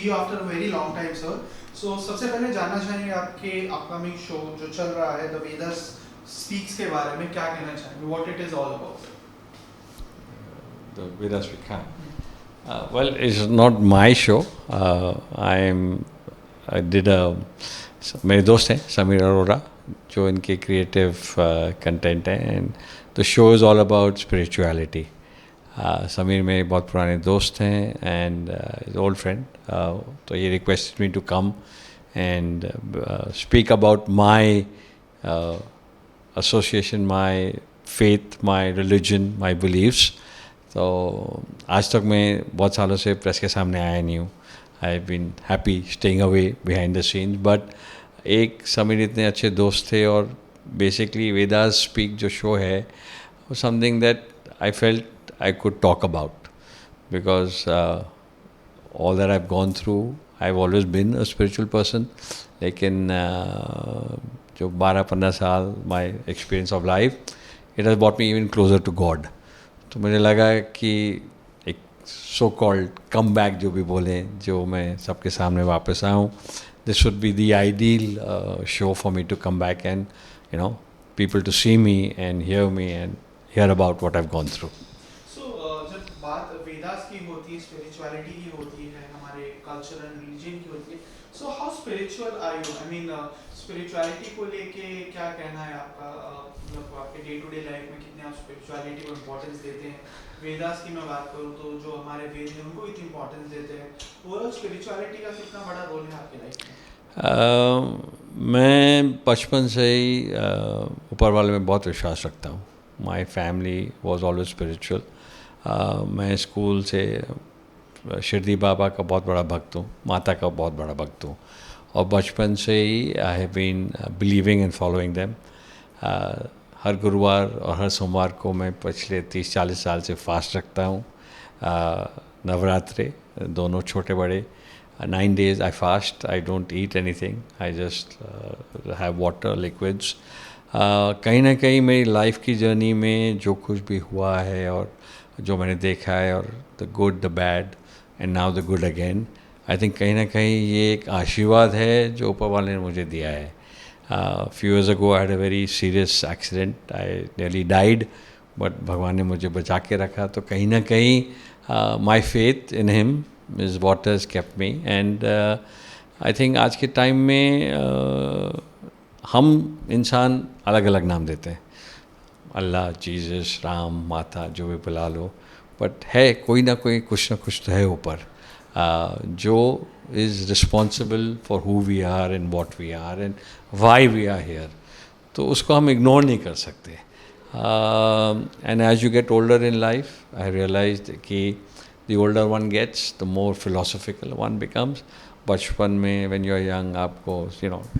see you after a very long time, sir. So सबसे पहले जानना चाहेंगे आपके अपकमिंग शो जो चल रहा है द वेदर्स स्पीक्स के बारे में क्या कहना चाहेंगे, what it is all about. The Vedas we can. Well, it's not my show. I did a मेरे दोस्त हैं समीर अरोड़ा जो इनके क्रिएटिव कंटेंट हैं and the show is all about spirituality. Sameer मेरे बहुत पुराने दोस्त हैं एंड इज ओल्ड फ्रेंड, तो ये request me to come and speak about my association, my faith, my religion, my beliefs. तो आज तक मैं बहुत सालों से प्रेस के सामने आया नहीं हूँ. I have been happy staying away behind the scenes, but एक समीर इतने अच्छे दोस्त थे और बेसिकली वेदास स्पीक जो शो है वो something that I felt I could talk about because all that I've gone through, I've always been a spiritual person. लेकिन जो 12-15 साल my experience of life, it has brought me even closer to God. तो मुझे लगा कि एक so called comeback जो भी बोले, जो मैं सबके सामने वापस आऊँ, this would be the ideal show for me to come back and people to see me and hear about what I've gone through. जब बात वेदास की होती है, स्पिरिचुअलिटी की होती है, हमारे कल्चर एंड रिलीजन की होती है, so how spiritual are you? I mean spirituality को लेके क्या कहना है आपका? मतलब आपके डे टू डे लाइफ में कितने आप स्पिरिचुअलिटी को इम्पोर्टेंस देते हैं? वेदास की मैं बात करूँ तो जो हमारे वेद हैं उनको इतनी इम्पोर्टेंस देते हैं. ओवरऑल स्पिरिचुअलिटी का कितना बड़ा रोल है आपकी लाइफ में? मैं बचपन से ही ऊपर वाले में बहुत विश्वास रखता हूँ. My family was always spiritual. मैं स्कूल से शिरडी बाबा का बहुत बड़ा भक्त हूँ, माता का बहुत बड़ा भक्त हूँ और बचपन से ही I have been believing and following them. हर गुरुवार और हर सोमवार को मैं पिछले 30-40 साल से फास्ट रखता हूँ. नवरात्रे दोनों छोटे बड़े 9 days I fast. I don't eat anything. I just have water, liquids. कहीं ना कहीं मेरी लाइफ की जर्नी में जो कुछ भी हुआ है और जो मैंने देखा है और the good, the bad and now the good again, I think कहीं ना कहीं ये एक आशीर्वाद है जो ऊपर वाले ने मुझे दिया है. Few years ago I had a very serious accident. I nearly died, but भगवान ने मुझे बचा के रखा. तो कहीं ना कहीं my faith in him is what has kept me. And I think आज के टाइम में हम इंसान अलग अलग नाम देते हैं, अल्लाह, जीसस, राम, माता, जो भी बुला लो, बट है कोई ना कोई कुछ ना कुछ तो है ऊपर जो is responsible for who we are and what we are and why we are here. तो उसको हम इग्नोर नहीं कर सकते. And as you get older in life I realise कि the older one gets, the more philosophical one becomes. बचपन में when you are young आपको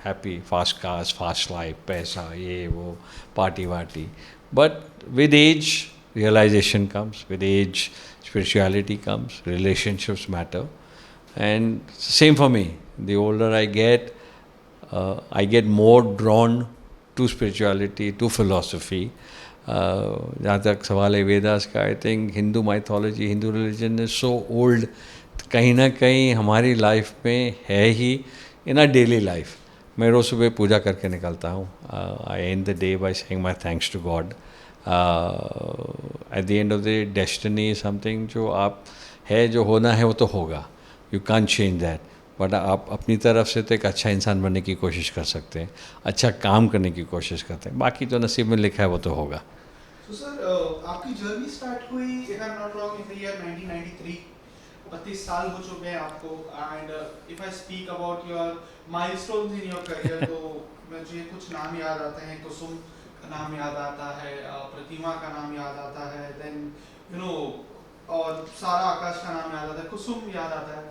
happy, fast cars, fast life, पैसा, ये वो, party वार्टी. But with age realization comes, with age spirituality comes, relationships matter. And same for me. The older I get more drawn to spirituality, to philosophy. जहाँ तक सवाल है वेदास का, I think Hindu mythology, Hindu religion is so old, कहीं ना कहीं हमारी life में है ही, इन अ डेली लाइफ. मैं रोज़ सुबह पूजा करके निकलता हूँ. I end the day by saying my thanks to God. At the end of the destiny something जो आप है, जो होना है वो तो होगा. You can't change that. But आप अपनी तरफ से तो एक अच्छा इंसान बनने की कोशिश कर सकते हैं, अच्छा काम करने की कोशिश करते हैं. बाकी जो नसीब में लिखा है वो तो होगा. तो सर आपकी जर्नी स्टार्ट हुई, if I am not wrong, in the year 1993. 32 साल हो चुके हैं आपको. And if I speak about your milestones in your career तो मुझे कुछ नाम याद आते हैं. कुसुम का नाम याद आता है, प्रतिमा का नाम याद आता है, देन और सारा आकाश का नाम याद आता है, कुसुम याद आता है.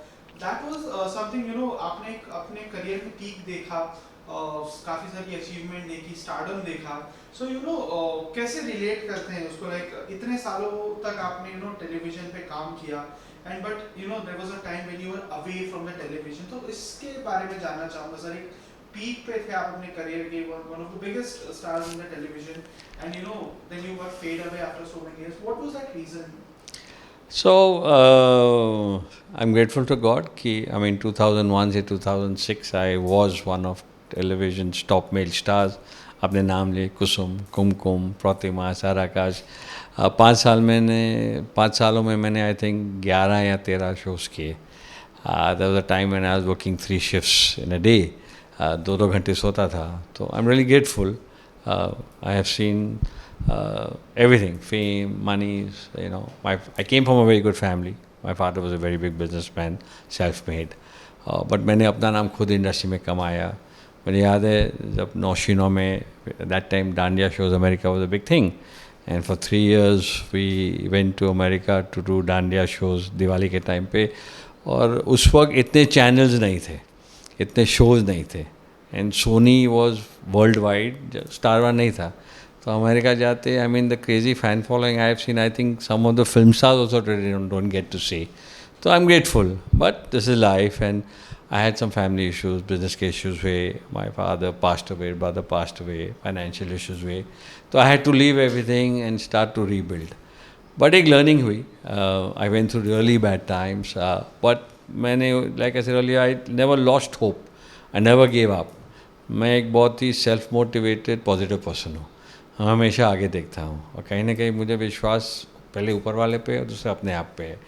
दैट वाज समथिंग आपने अपने करियर में पीक देखा, काफ़ी सारी अचीवमेंट देखी, स्टारडम देखा. सो कैसे रिलेट करते हैं उसको? लाइक इतने सालों तक आपने टेलीविजन पे काम किया, and but there was a time when you were away from the television. तो इसके बारे में जानना चाहूँगा सर. एक पीक पे थे आप अपने करियर के, one of the biggest stars in the television, and then you were fade away after so many years. What was that reason? So I'm grateful to God कि I mean 2001 से 2006 I was one of television's top male stars. अपने नाम लिए कुसुम, कुमकुम, प्रतिमा, साराकाश. 5 सालों में मैंने I think 11 या 13 shows किए. There was a time when I was working 3 shifts in a day. 2-2 घंटे सोता था. तो I'm really grateful. I have seen everything, fame, money, you know. I came from a very good family. My father was a very big businessman, self-made. But मैंने अपना नाम खुद industry में कमाया. मुझे याद है जब नौशीनों में that time dandiya shows America was a big thing. And for 3 years we went to America to do dandiya shows Diwali के टाइम पे. और उस वक्त इतने चैनल्स नहीं थे, इतने शोज़ नहीं थे. And Sony was world wide, Star One नहीं था. तो अमेरिका जाते I mean the crazy fan following I have seen. I think some of the film stars also don't get to see. तो I am grateful, but this is life. And I had some family issues, business के issues हुए, my father passed away, brother passed away, financial issues हुए. तो I had to leave everything and start to rebuild. But एक learning हुई. I went through really bad times, but मैंने like I said earlier, I never lost hope, I never gave up. मैं एक बहुत ही self motivated positive person हूँ. हमेशा आगे देखता हूँ और कहीं ना कहीं मुझे विश्वास पहले ऊपर वाले पे और दूसरे अपने आप पे है.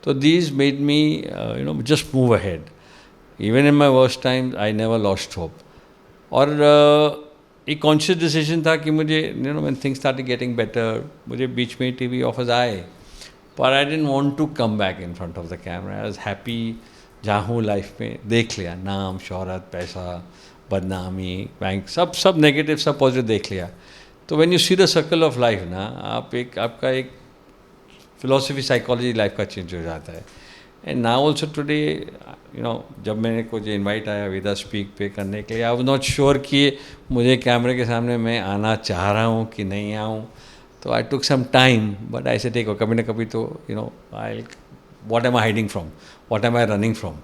तो these made me you know just move ahead. Even in my worst times I never lost hope. और एक कॉन्शियस डिसीजन था कि मुझे you know when things started getting better, मुझे बीच में टीवी ऑफर्स आए, पर I didn't want to come back in front of the camera. I was happy जहाँ हूँ लाइफ में. देख लिया नाम, शोहरत, पैसा, बदनामी, बैंक, सब नेगेटिव, सब पॉजिटिव देख लिया. तो when you see the circle of life ना, आपका एक फिलोसफी, साइकोलॉजी लाइफ का चेंज हो जाता है. And now also today you know, जब मैंने कुछ इनवाइट आया विदा स्पीक पे करने के लिए, आई वाज नॉट श्योर कि मुझे कैमरे के सामने मैं आना चाह रहा हूँ कि नहीं आऊँ. तो I took some time, but ऐसे टेक कभी ना कभी तो you know I, what am I hiding from, what am I running from.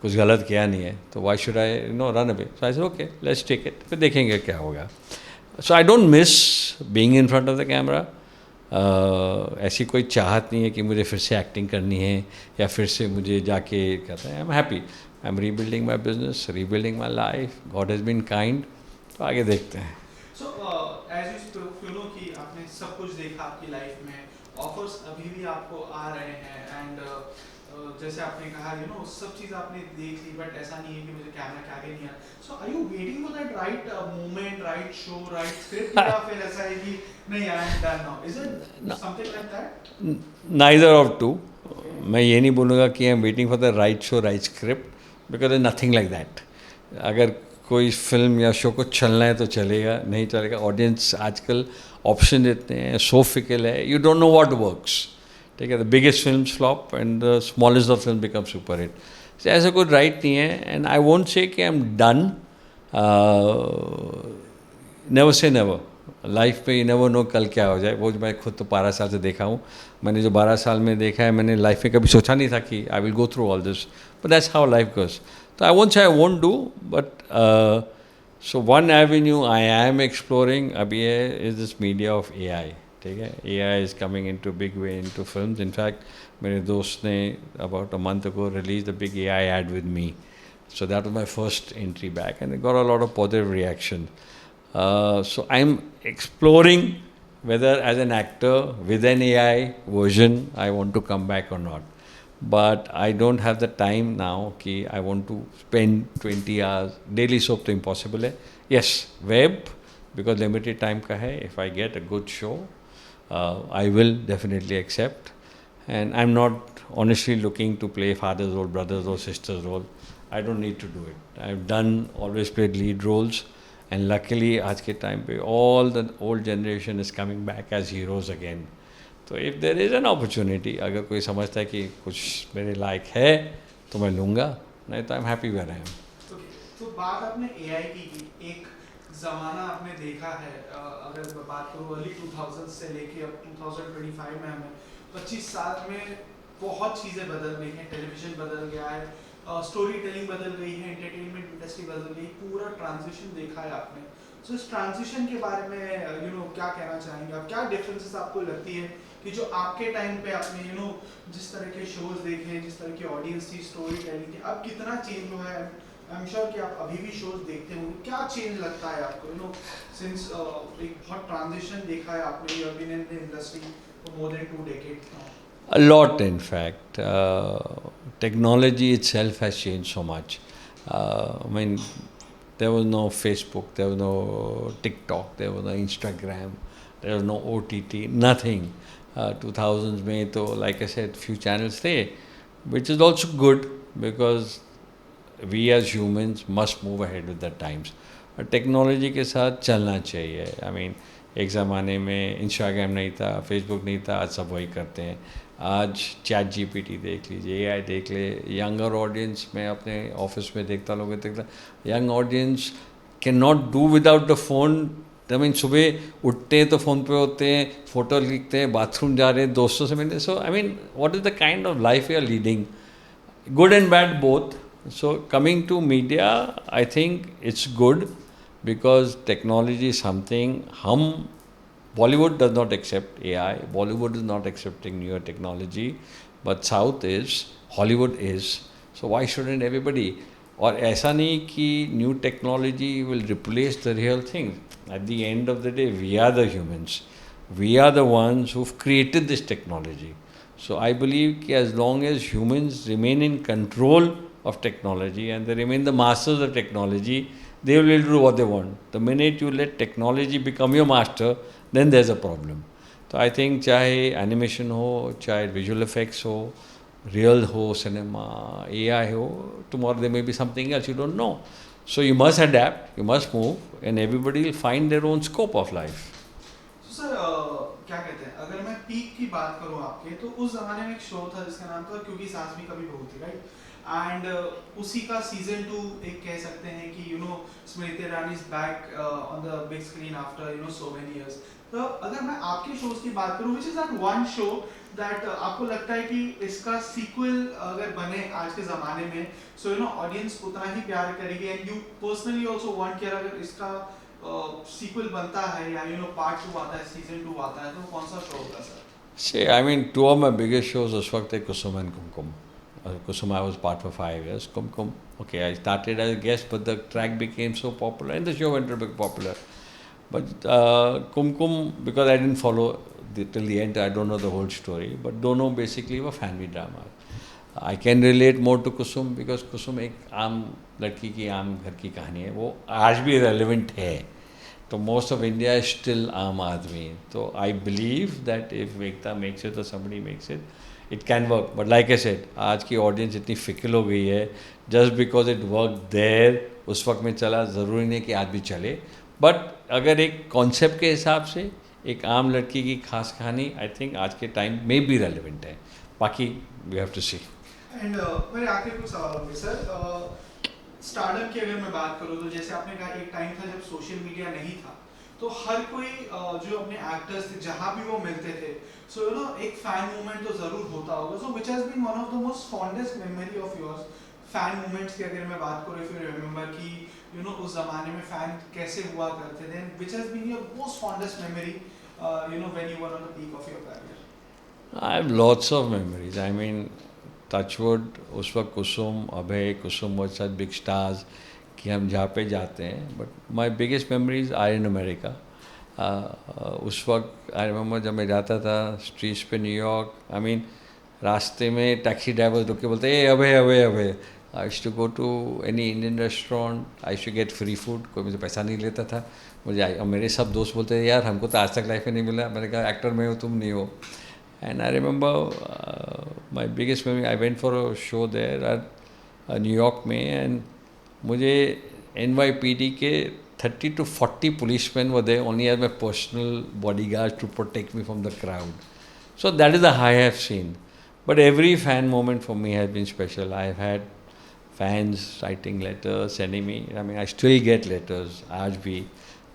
कुछ गलत किया नहीं है तो why should I you know run away. So I said okay, let's take it, फिर देखेंगे क्या होगा. So I don't miss being in front of the camera. ऐसी कोई चाहत नहीं है कि मुझे फिर से एक्टिंग करनी है या फिर से मुझे जाके कहता है. I am happy, I am rebuilding my business, rebuilding my life. God has been kind. तो आगे देखते हैं. सो एज यू नो कि आपने सब कुछ देखा आपकी लाइफ में, ऑफर्स अभी भी आपको आ रहे हैं, एंड जैसे आपने कहा यू नो सब चीज़ आपने देख ली, बट ऐसा नहीं है कि मुझे कैमरा के आगे नहीं आना. So are you waiting for that right moment, right show, right script, या फिर ऐसा है कि नहीं, I am done now? Is it something like that? Neither of two. मैं ये नहीं बोलूँगा कि I am waiting for the right show, right script, because nothing like that. अगर कोई फिल्म या शो को चलना है तो चलेगा, नहीं चलेगा. ऑडियंस आजकल ऑप्शन देते हैं, सो फिकल है, you don't know what works. ठीक है, the biggest film flop and the smallest of film become super hit. ऐसा कोई राइट नहीं है. एंड आई वोंट से कि I am done. Never say never. Life पे यू नेवर नो कल क्या हो जाए. वो मैं खुद तो 12 साल से देखा हूँ. मैंने जो 12 साल में देखा है, मैंने लाइफ में कभी सोचा नहीं था कि I will go through all this, but that's how life goes. तो I won't say I won't do, but so one avenue I am exploring अभी है is this media of AI. ठीक है, AI is coming in to big way in to film. In fact मेरे दोस्त ने about a month ago release the big AI ad with me. So that was my first entry back, and it got a lot of positive reaction. So I'm exploring whether as an actor with an AI version I want to come back or not. But I don't have the time now कि I want to spend 20 hours daily. soap तो impossible है. Yes, web, because limited time का है. If I get a good show, I will definitely accept. And I'm not honestly looking to play father's role, brother's role, sister's role. I don't need to do it. I've done, always played lead roles, and luckily आज के time पे all the old generation is coming back as heroes again. तो if there is an opportunity, अगर कोई समझता है कि कुछ मेरे लायक है तो मैं लूँगा, नहीं तो I'm happy where I am. तो बात आपने AI की, एक ज़माना आपने देखा है, अगर मैं बात करूँ अर्ली 2000 से लेके अब 2025 में, हमें 25 साल में बहुत चीज़ें बदल गई हैं. टेलीविजन बदल गया है, स्टोरी टेलिंग बदल गई है, एंटरटेनमेंट इंडस्ट्री बदल गई, पूरा ट्रांजिशन देखा है आपने. सो इस ट्रांजिशन के बारे में यू नो क्या कहना चाहेंगे आप? क्या डिफरेंसेस आपको लगती है कि जो आपके टाइम पे आपने जिस तरह के शोज देखे, जिस तरह की ऑडियंस थी, स्टोरी टेलिंग थी, अब कितना चेंज हुआ है? आई एम श्योर कि आप अभी भी शोज देखते होंगे, क्या चेंज लगता है आपको? सिंस एक बहुत ट्रांजिशन देखा है आपने, you have been in the industry for more than 2 decades now. A lot, in fact. Technology itself has changed so much. I mean, there was no Facebook, there was no TikTok, there was no Instagram, there was no OTT, nothing. 2000s में तो like I said, few channels थे, which is also good because we as humans must move ahead with the times. और technology के साथ चलना चाहिए. I mean एक ज़माने में इंस्टाग्राम नहीं था, फेसबुक नहीं था, आज सब वही करते हैं. आज चैट जीपीटी देख लीजिए, एआई देख ले. यंगर ऑडियंस में अपने ऑफिस में देखता, लोग देखता, young audience can not do without the phone. I mean सुबह उठते हैं तो फ़ोन पे होते हैं, फ़ोटो लिखते हैं, बाथरूम जा रहे हैं, दोस्तों से मिलते. So I mean what is the kind of life you are leading, good and bad both. So coming to media, I think it's good because technology is something Bollywood does not accept AI, Bollywood is not accepting newer technology, but South is, Hollywood is. So why shouldn't everybody? और ऐसा नहीं कि new technology will replace the real thing. At the end of the day, we are the humans. We are the ones who've created this technology. So I believe that as long as humans remain in control of technology and they remain the masters of technology, they will do what they want. The minute you let technology become your master, then there's a problem. So I think चाहे animation हो, चाहे visual effects हो, real हो, cinema, AI हो, tomorrow there may be something else you don't know. So you must adapt, you must move, and everybody will find their own scope of life. तो sir क्या कहते हैं, अगर मैं peak की बात करूं आपके, तो उस जमाने में एक शो था जिसका नाम था क्योंकि सास भी कभी बहू थी, राइट? एंड उसी का सीजन 2 एक कह सकते हैं कि Smriti Irani is back on the big screen after so many years. तो अगर मैं आपके शोज की बात करूं, which is that one show that आपको लगता है कि इसका सीक्वल अगर बने आज के ज़माने में, सो ऑडियंस उतना ही प्यार करेगी, and you personally also want कि अगर इसका सीक्वल बनता है या पार्ट 2 आता है, सीजन 2 आता है, तो कौन सा शो होगा sir? See, I mean, two of my biggest shows उस वक्त थे Kusum and Kumkum. Kusum I was part for 5 years. Kumkum, okay, I started as a guest, but the track became so popular and the show went to be popular. But Kumkum, because I didn't follow till the end, I don't know the whole story. But दोनों basically were family drama. I can relate more to Kusum because Kusum एक आम लड़की की आम घर की कहानी है, वो आज भी relevant है. तो most of India is still आम आदमी. तो I believe that if Ekta makes it or somebody makes it, it can work. But like I said, आज की audience इतनी फिकल हो गई है, just because it worked there, उस वक्त में चला, ज़रूरी नहीं कि आज भी चले. But अगर एक concept के हिसाब से एक आम लड़की की खास कहानी, I think आज के time में भी relevant है. बाकी we have to see. And मेरे आखिरी कुछ सवाल होंगे सर. स्टार्टअप की अगर मैं बात करूँ, तो जैसे आपने कहा एक टाइम था जब सोशल मीडिया नहीं था, तो हर कोई जो अपने एक्टर्स थे जहाँ भी वो मिलते थे, सो एक फैन मूवमेंट तो ज़रूर होता होगा. So which has been one of the most fondest memory of yours, fan movements की अगर मैं बात करूँ, इफ यू रिमेंबर कि उस ज़माने में फ़ैन कैसे हुआ करते थे, which has been your most fondest memory when you were on the peak of your career? I have lots of memories. I mean, Touchwood, उस वक्त कुसुम, अभय, कुसुम was such big stars कि हम जहाँ पे जाते हैं. But my biggest memories are in America. उस वक्त I remember जब मैं जाता था स्ट्रीट्स पे न्यूयॉर्क, I mean, रास्ते में टैक्सी ड्राइवर रुक के बोलते ए अभय अभय अभय. I used to go to any Indian restaurant, I used to get free food. कोई मुझे पैसा नहीं लेता था. मुझे मेरे सब दोस्त बोलते थे यार हमको तो आज तक लाइफ में नहीं मिला. मैंने कहा एक्टर में हो, तुम नहीं हो. And I remember my biggest memory, I went for a show there at New York में, and मुझे NYPD के 30 to 40 policemen were there only as my personal bodyguards to protect me from the crowd. So that is the high I have seen. But every fan moment for me has been special. I have had fans writing letters, sending me. I mean, I still get letters. आज भी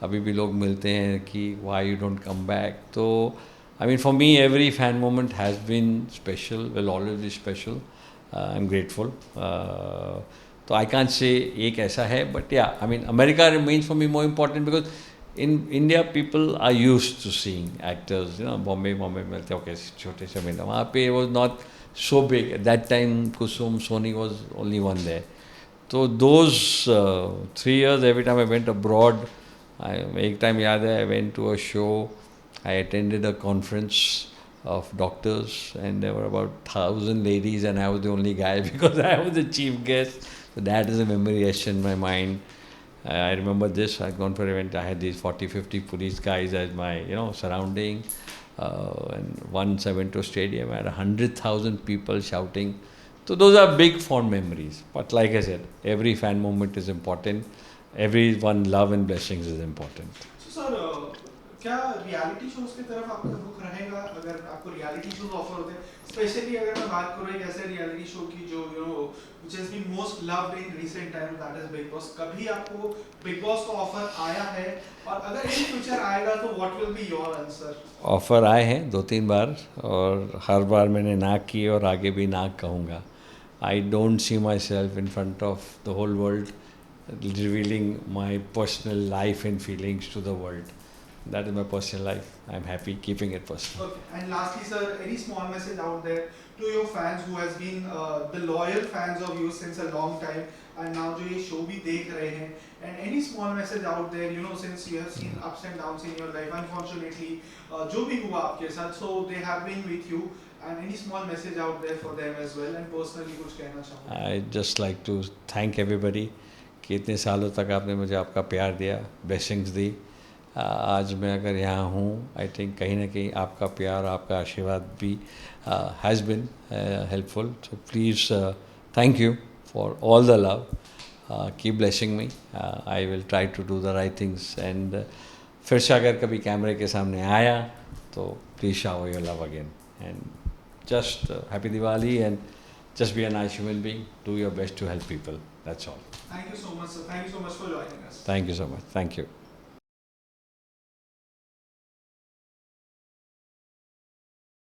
अभी भी लोग मिलते हैं कि why you don't come back. तो I mean, for me, every fan moment has been special, will always be special. I'm grateful. So I can't say एक ऐसा है, but yeah, I mean, America remains for me more important because in India, people are used to seeing actors, Bombay में मिलते okay, छोटे से मिलते वहाँ पे was not so big. At that time, Kusum, Sony was only one there. So those 3 years, every time I went abroad, एक time याद है, I went to a show, I attended a conference of doctors, and there were about 1,000 ladies, and I was the only guy because I was the chief guest. So that is a memory etched in my mind. I remember this. I'd gone for an event. I had these 40, 50 police guys as my, surrounding. And once I went to a stadium, I had 100,000 people shouting. So those are big fond memories. But like I said, every fan moment is important. Everyone love and blessings is important. So sir, क्या reality shows की तरफ आपका रुख रहेगा अगर आपको reality shows offer होते हैं, स्पेशली अगर मैं बात करूँ एक ऐसे रियलिटी शो की जो which has been most loved in recent time, that is Bigg Boss. कभी आपको बिग बॉस का ऑफर आया है, और अगर इन फ्यूचर आएगा तो what will be your answer? Offer आए हैं 2-3 बार, और हर बार मैंने ना की और आगे भी ना कहूँगा. I don't see myself in front of the whole world revealing my personal life and feelings to the world. That is my personal life. I'm happy keeping it personal. Okay. And lastly, sir, any small message out there to your fans who has been the loyal fans of you since a long time, and now जो ये show भी देख रहे हैं, and any small message out there, since you have seen ups and downs in your life, unfortunately, जो भी हुआ आपके साथ, so they have been with you, and any small message out there for them as well, and personally कुछ कहना चाहूँगा? I just like to thank everybody कि इतने सालों तक आपने मुझे आपका प्यार दिया, blessings दी. आज मैं अगर यहाँ हूँ, आई थिंक कहीं ना कहीं आपका प्यार, आपका आशीर्वाद भी has been helpful. So please thank you for all the love. Keep blessing me. I will try to do the right things, and फिर से अगर कभी कैमरे के सामने आया तो please shower your love again, and just happy Diwali, and just be a nice human being. Do your best to help people. That's all. Thank you so much, sir. Thank you so much for joining us. Thank you so much. Thank you.